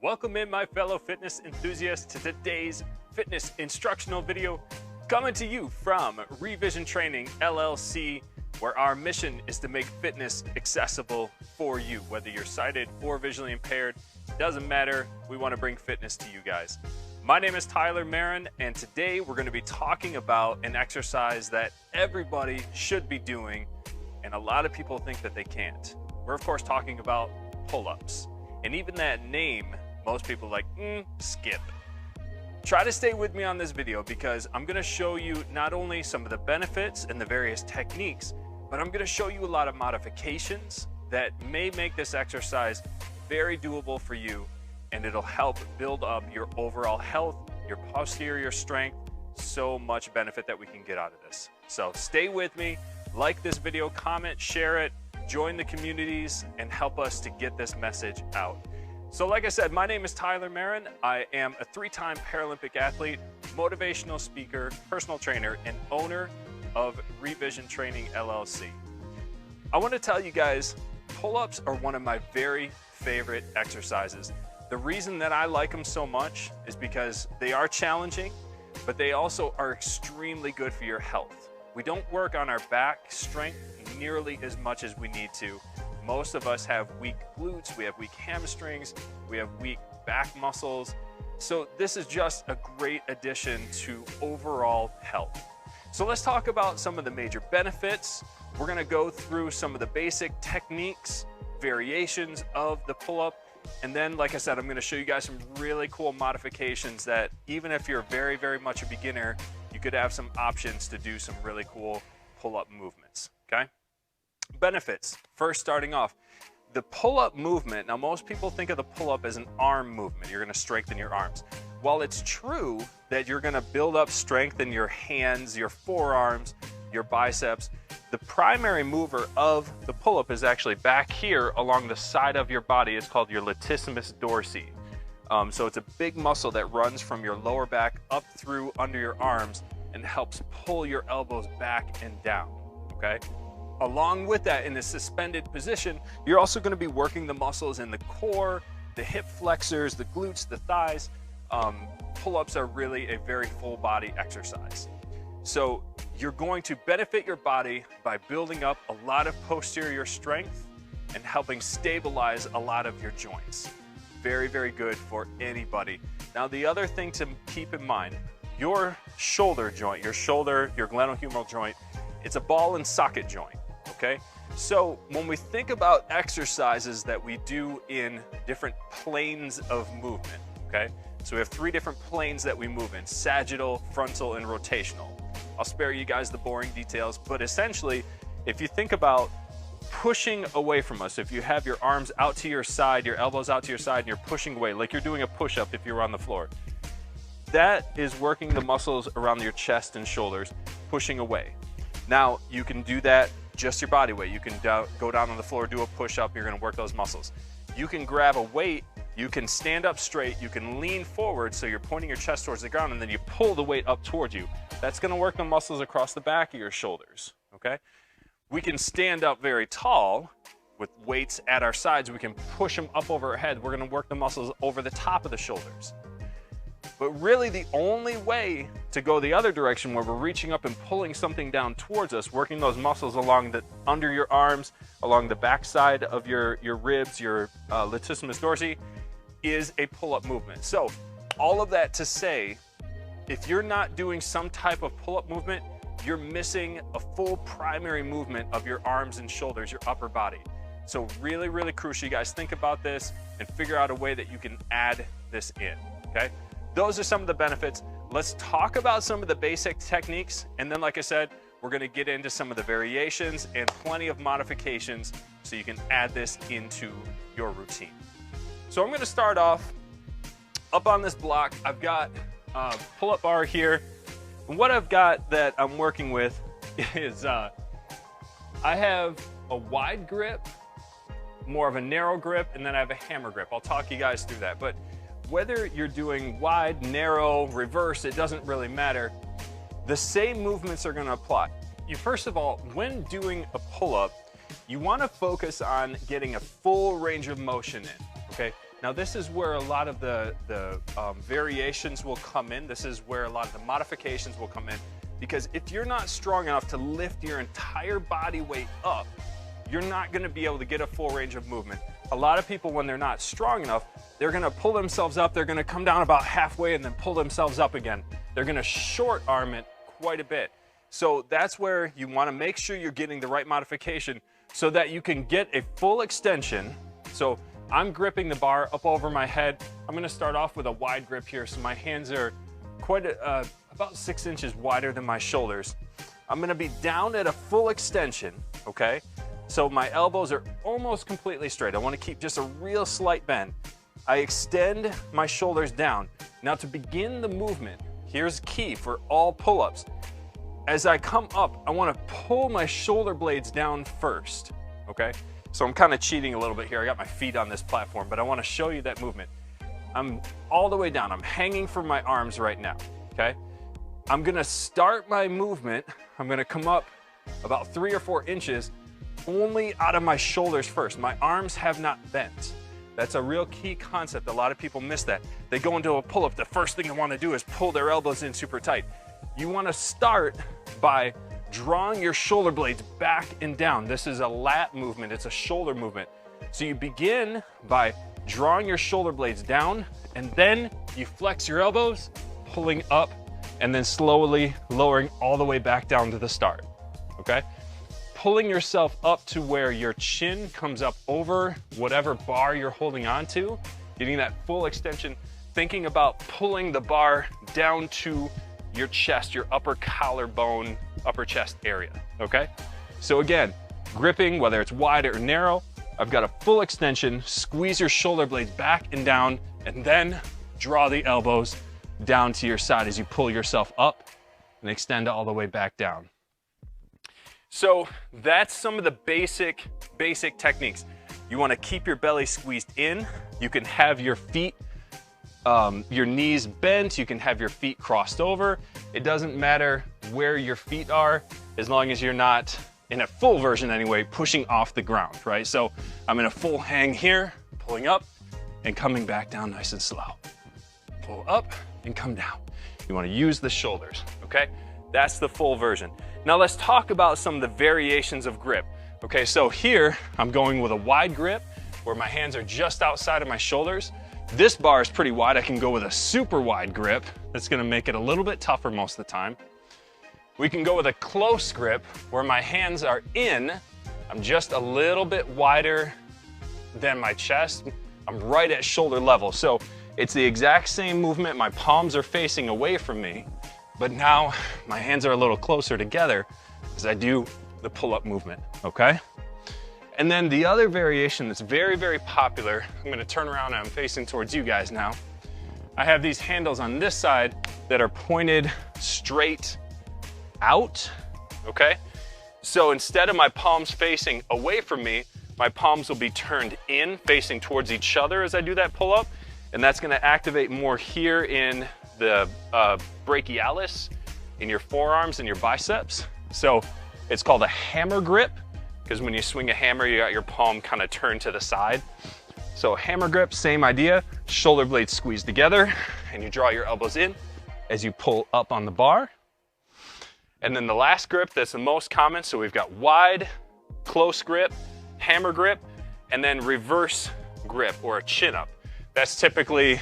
Welcome in, my fellow fitness enthusiasts, to today's fitness instructional video coming to you from Revision Training LLC, where our mission is to make fitness accessible for you. Whether you're sighted or visually impaired, doesn't matter. We want to bring fitness to you guys. My name is Tyler Merren, and today we're going to be talking about an exercise that everybody should be doing, and a lot of people think that they can't. We're of course talking about pull-ups, and even that name, most people are like, skip. Try to stay with me on this video because I'm going to show you not only some of the benefits and the various techniques, but I'm going to show you a lot of modifications that may make this exercise very doable for you, and it'll help build up your overall health, your posterior strength, so much benefit that we can get out of this. So stay with me, like this video, comment, share it, join the communities, and help us to get this message out. So like I said, my name is Tyler Merren. I am a 3-time Paralympic athlete, motivational speaker, personal trainer, and owner of Revision Training LLC. I want to tell you guys, pull-ups are one of my very favorite exercises. The reason that I like them so much is because they are challenging, but they also are extremely good for your health. We don't work on our back strength nearly as much as we need to. Most of us have weak glutes, we have weak hamstrings, we have weak back muscles. So this is just a great addition to overall health. So let's talk about some of the major benefits. We're gonna go through some of the basic techniques, variations of the pull-up, and then, like I said, I'm gonna show you guys some really cool modifications that even if you're very, very much a beginner, you could have some options to do some really cool pull-up movements, okay? Benefits. First, starting off, the pull-up movement. Now, most people think of the pull-up as an arm movement. You're going to strengthen your arms. While it's true that you're going to build up strength in your hands, your forearms, your biceps, the primary mover of the pull-up is actually back here along the side of your body. It's called your latissimus dorsi. So it's a big muscle that runs from your lower back up through under your arms and helps pull your elbows back and down, okay? Along with that, in the suspended position, you're also going to be working the muscles in the core, the hip flexors, the glutes, the thighs. Pull-ups are really a very full body exercise. So you're going to benefit your body by building up a lot of posterior strength and helping stabilize a lot of your joints. Very, very good for anybody. Now, the other thing to keep in mind, your shoulder joint, your glenohumeral joint, it's a ball and socket joint. Okay, so when we think about exercises that we do in different planes of movement, okay, so we have 3 different planes that we move in: sagittal, frontal, and rotational. I'll spare you guys the boring details, but essentially, if you think about pushing away from us, if you have your arms out to your side, your elbows out to your side, and you're pushing away, like you're doing a push-up if you were on the floor, that is working the muscles around your chest and shoulders, pushing away. Now, you can do that just your body weight. You can go down on the floor, do a push-up, you're gonna work those muscles. You can grab a weight, you can stand up straight, you can lean forward so you're pointing your chest towards the ground, and then you pull the weight up towards you. That's gonna work the muscles across the back of your shoulders, okay? We can stand up very tall with weights at our sides. We can push them up over our head. We're gonna work the muscles over the top of the shoulders. But really, the only way to go the other direction, where we're reaching up and pulling something down towards us, working those muscles along the under your arms, along the back side of your ribs, your latissimus dorsi, is a pull-up movement. So all of that to say, if you're not doing some type of pull-up movement, you're missing a full primary movement of your arms and shoulders, your upper body. So really, really crucial. You guys think about this and figure out a way that you can add this in, okay? Those are some of the benefits. Let's talk about some of the basic techniques, and then, like I said, we're gonna get into some of the variations and plenty of modifications so you can add this into your routine. So I'm gonna start off up on this block. I've got a pull-up bar here, and what I've got that I'm working with is I have a wide grip, more of a narrow grip, and then I have a hammer grip. I'll talk you guys through that. But whether you're doing wide, narrow, reverse, it doesn't really matter. The same movements are going to apply. First of all, when doing a pull-up, you want to focus on getting a full range of motion in, okay? Now this is where a lot of the variations will come in. This is where a lot of the modifications will come in, because if you're not strong enough to lift your entire body weight up, you're not gonna be able to get a full range of movement. A lot of people, when they're not strong enough, they're gonna pull themselves up, they're gonna come down about halfway and then pull themselves up again. They're gonna short arm it quite a bit. So that's where you wanna make sure you're getting the right modification so that you can get a full extension. So I'm gripping the bar up over my head. I'm gonna start off with a wide grip here, so my hands are quite about 6 inches wider than my shoulders. I'm gonna be down at a full extension, okay? So my elbows are almost completely straight. I wanna keep just a real slight bend. I extend my shoulders down. Now to begin the movement, here's key for all pull-ups. As I come up, I wanna pull my shoulder blades down first, okay? So I'm kind of cheating a little bit here. I got my feet on this platform, but I wanna show you that movement. I'm all the way down. I'm hanging from my arms right now, okay? I'm gonna start my movement. I'm gonna come up about 3 or 4 inches only out of my shoulders first. My arms have not bent. That's a real key concept. A lot of people miss that. They go into a pull-up, the first thing they wanna do is pull their elbows in super tight. You wanna start by drawing your shoulder blades back and down. This is a lat movement, it's a shoulder movement. So you begin by drawing your shoulder blades down, and then you flex your elbows, pulling up, and then slowly lowering all the way back down to the start, okay? Pulling yourself up to where your chin comes up over whatever bar you're holding on to, getting that full extension, thinking about pulling the bar down to your chest, your upper collarbone, upper chest area, okay? So again, gripping, whether it's wide or narrow, I've got a full extension, squeeze your shoulder blades back and down, and then draw the elbows down to your side as you pull yourself up and extend all the way back down. So that's some of the basic techniques. You wanna keep your belly squeezed in. You can have your feet, your knees bent. You can have your feet crossed over. It doesn't matter where your feet are, as long as you're not, in a full version anyway, pushing off the ground, right? So I'm in a full hang here, pulling up and coming back down nice and slow. Pull up and come down. You wanna use the shoulders, okay? That's the full version. Now let's talk about some of the variations of grip. Okay, so here I'm going with a wide grip where my hands are just outside of my shoulders. This bar is pretty wide. I can go with a super wide grip. That's gonna make it a little bit tougher most of the time. We can go with a close grip where my hands are in. I'm just a little bit wider than my chest. I'm right at shoulder level. So it's the exact same movement. My palms are facing away from me, but now my hands are a little closer together as I do the pull-up movement, okay? And then the other variation that's very, very popular, I'm gonna turn around and I'm facing towards you guys now. I have these handles on this side that are pointed straight out, okay? So instead of my palms facing away from me, my palms will be turned in, facing towards each other as I do that pull-up, and that's gonna activate more here in the brachialis, in your forearms and your biceps. So it's called a hammer grip, because when you swing a hammer, you got your palm kind of turned to the side. So hammer grip, same idea, shoulder blades squeeze together, and you draw your elbows in as you pull up on the bar. And then the last grip that's the most common, so we've got wide, close grip, hammer grip, and then reverse grip or a chin up. That's typically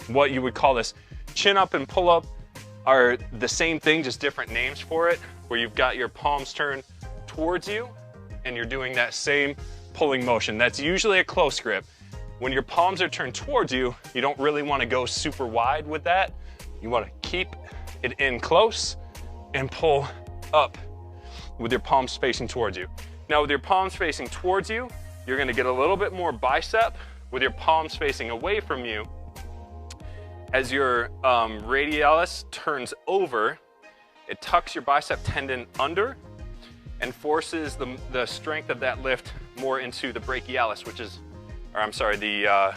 what you would call this. Chin up and pull up are the same thing, just different names for it, where you've got your palms turned towards you and you're doing that same pulling motion. That's usually a close grip. When your palms are turned towards you, you don't really want to go super wide with that. You want to keep it in close and pull up with your palms facing towards you. Now with your palms facing towards you, you're going to get a little bit more bicep. With your palms facing away from you, as your radialis turns over, it tucks your bicep tendon under and forces the strength of that lift more into the brachialis, which is, or I'm sorry, the,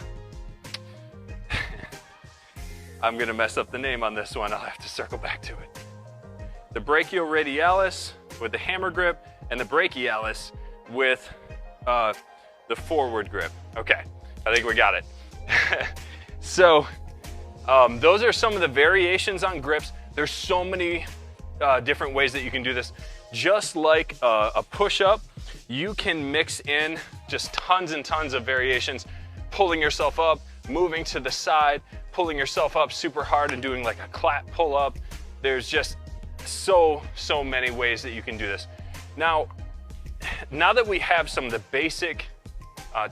I'm gonna mess up the name on this one. I'll have to circle back to it. The brachioradialis with the hammer grip and the brachialis with the forward grip. Okay, I think we got it. So those are some of the variations on grips. There's so many different ways that you can do this. Just like a push-up, you can mix in just tons and tons of variations, pulling yourself up, moving to the side, pulling yourself up super hard and doing like a clap pull-up. There's just so many ways that you can do this. Now that we have some of the basic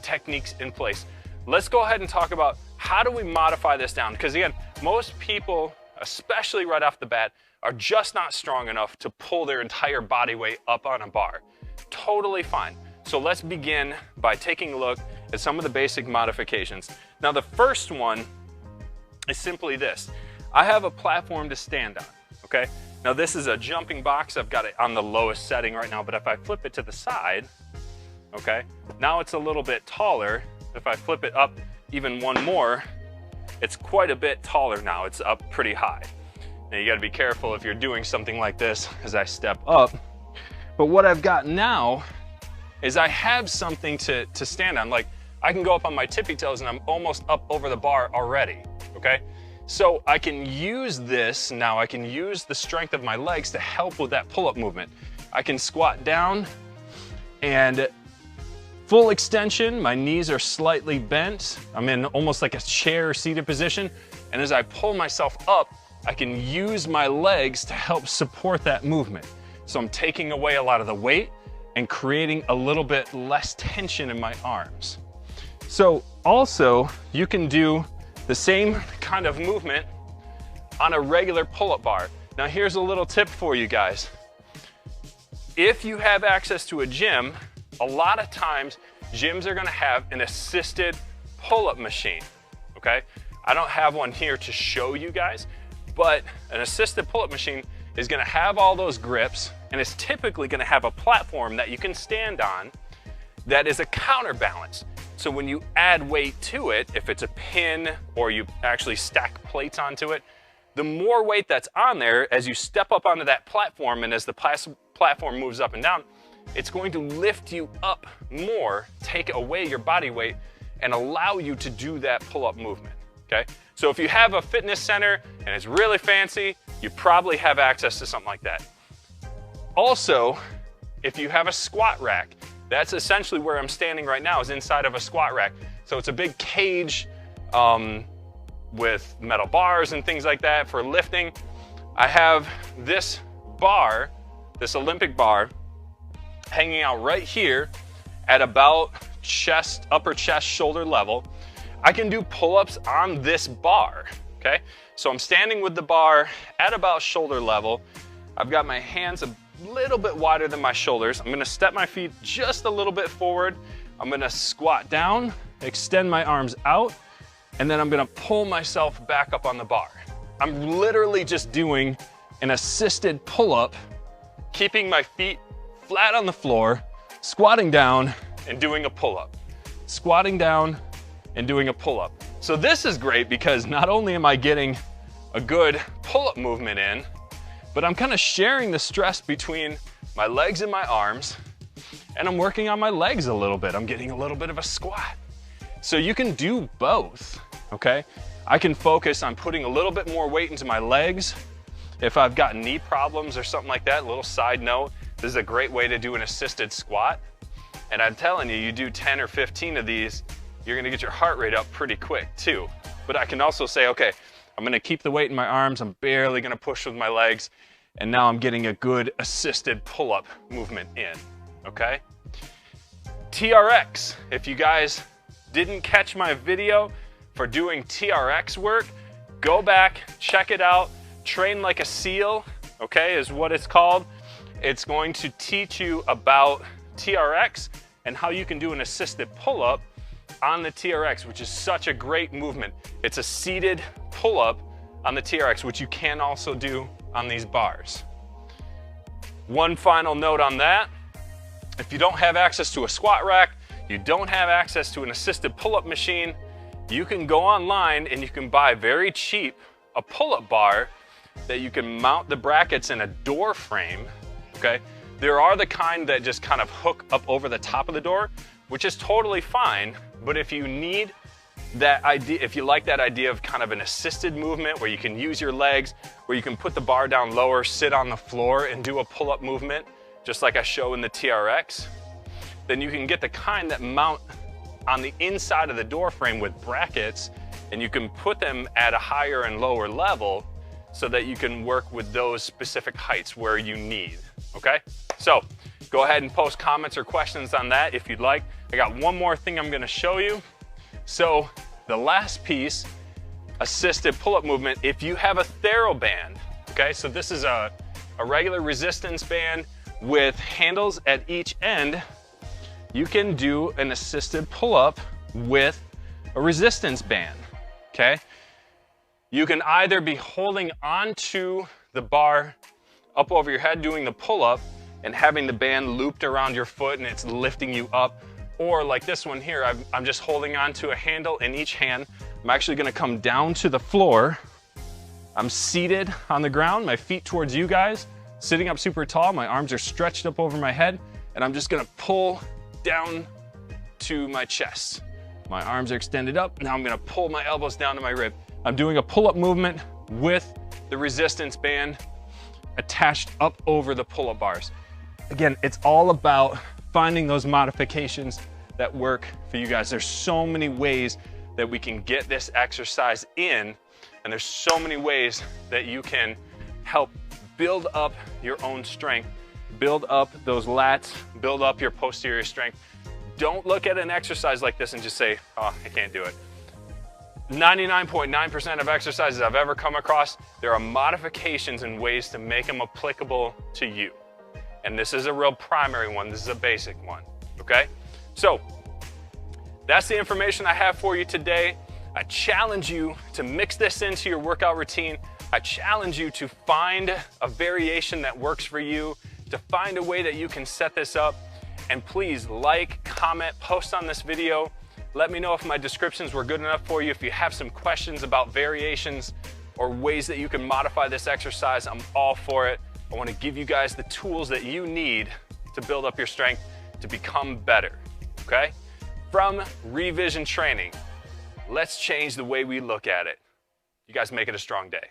techniques in place, let's go ahead and talk about how do we modify this down? Because again, most people, especially right off the bat, are just not strong enough to pull their entire body weight up on a bar. Totally fine. So let's begin by taking a look at some of the basic modifications. Now the first one is simply this. I have a platform to stand on, okay? Now this is a jumping box. I've got it on the lowest setting right now, but if I flip it to the side, okay, now it's a little bit taller. If I flip it up even one more, it's quite a bit taller now. It's up pretty high. Now you gotta be careful if you're doing something like this as I step up. But what I've got now is I have something to stand on. Like I can go up on my tippy toes and I'm almost up over the bar already, okay? So I can use this now, I can use the strength of my legs to help with that pull-up movement. I can squat down and full extension, my knees are slightly bent. I'm in almost like a chair seated position. And as I pull myself up, I can use my legs to help support that movement. So I'm taking away a lot of the weight and creating a little bit less tension in my arms. So also, you can do the same kind of movement on a regular pull-up bar. Now here's a little tip for you guys. If you have access to a gym, a lot of times gyms are gonna have an assisted pull-up machine, okay? I don't have one here to show you guys, but an assisted pull-up machine is gonna have all those grips, and it's typically gonna have a platform that you can stand on that is a counterbalance. So when you add weight to it, if it's a pin or you actually stack plates onto it, the more weight that's on there, as you step up onto that platform and as the platform moves up and down, it's going to lift you up more, take away your body weight, and allow you to do that pull-up movement, okay? So if you have a fitness center and it's really fancy, you probably have access to something like that. Also, if you have a squat rack, that's essentially where I'm standing right now, is inside of a squat rack. So it's a big cage with metal bars and things like that for lifting. I have this bar, this Olympic bar, hanging out right here at about chest, upper chest, shoulder level. I can do pull-ups on this bar, okay? So I'm standing with the bar at about shoulder level. I've got my hands a little bit wider than my shoulders. I'm gonna step my feet just a little bit forward. I'm gonna squat down, extend my arms out, and then I'm gonna pull myself back up on the bar. I'm literally just doing an assisted pull-up, keeping my feet flat on the floor, squatting down and doing a pull-up. Squatting down and doing a pull-up. So this is great because not only am I getting a good pull-up movement in, but I'm kind of sharing the stress between my legs and my arms, and I'm working on my legs a little bit. I'm getting a little bit of a squat. So you can do both, okay? I can focus on putting a little bit more weight into my legs. If I've got knee problems or something like that, a little side note, this is a great way to do an assisted squat. And I'm telling you, you do 10 or 15 of these, you're gonna get your heart rate up pretty quick too. But I can also say, okay, I'm gonna keep the weight in my arms, I'm barely gonna push with my legs, and now I'm getting a good assisted pull-up movement in, okay? TRX, if you guys didn't catch my video for doing TRX work, go back, check it out. Train Like a Seal, okay, is what it's called. It's going to teach you about TRX and how you can do an assisted pull-up on the TRX, which is such a great movement. It's a seated pull-up on the TRX, which you can also do on these bars. One final note on that, if you don't have access to a squat rack, you don't have access to an assisted pull-up machine, you can go online and you can buy very cheap a pull-up bar that you can mount the brackets in a door frame, okay? There are the kind that just kind of hook up over the top of the door, which is totally fine, but if you need that idea, if you like that idea of kind of an assisted movement where you can use your legs, where you can put the bar down lower, sit on the floor and do a pull-up movement, just like I show in the TRX, then you can get the kind that mount on the inside of the door frame with brackets, and you can put them at a higher and lower level so that you can work with those specific heights where you need, okay? So go ahead and post comments or questions on that if you'd like. I got one more thing I'm gonna show you. So the last piece, assisted pull-up movement, if you have a TheraBand, okay? So this is a regular resistance band with handles at each end. You can do an assisted pull-up with a resistance band, okay? You can either be holding onto the bar up over your head doing the pull-up and having the band looped around your foot and it's lifting you up, or like this one here, I'm just holding onto a handle in each hand. I'm actually gonna come down to the floor. I'm seated on the ground, my feet towards you guys, sitting up super tall, my arms are stretched up over my head, and I'm just gonna pull down to my chest. My arms are extended up, now I'm gonna pull my elbows down to my rib. I'm doing a pull-up movement with the resistance band attached up over the pull-up bars. Again, it's all about finding those modifications that work for you guys. There's so many ways that we can get this exercise in, and there's so many ways that you can help build up your own strength, build up those lats, build up your posterior strength. Don't look at an exercise like this and just say, oh, I can't do it. 99.9% of exercises I've ever come across, there are modifications and ways to make them applicable to you. And this is a real primary one, this is a basic one, okay? So, that's the information I have for you today. I challenge you to mix this into your workout routine. I challenge you to find a variation that works for you, to find a way that you can set this up. And please like, comment, post on this video. Let me know if my descriptions were good enough for you. If you have some questions about variations or ways that you can modify this exercise, I'm all for it. I want to give you guys the tools that you need to build up your strength to become better, okay? From Revision Training, let's change the way we look at it. You guys make it a strong day.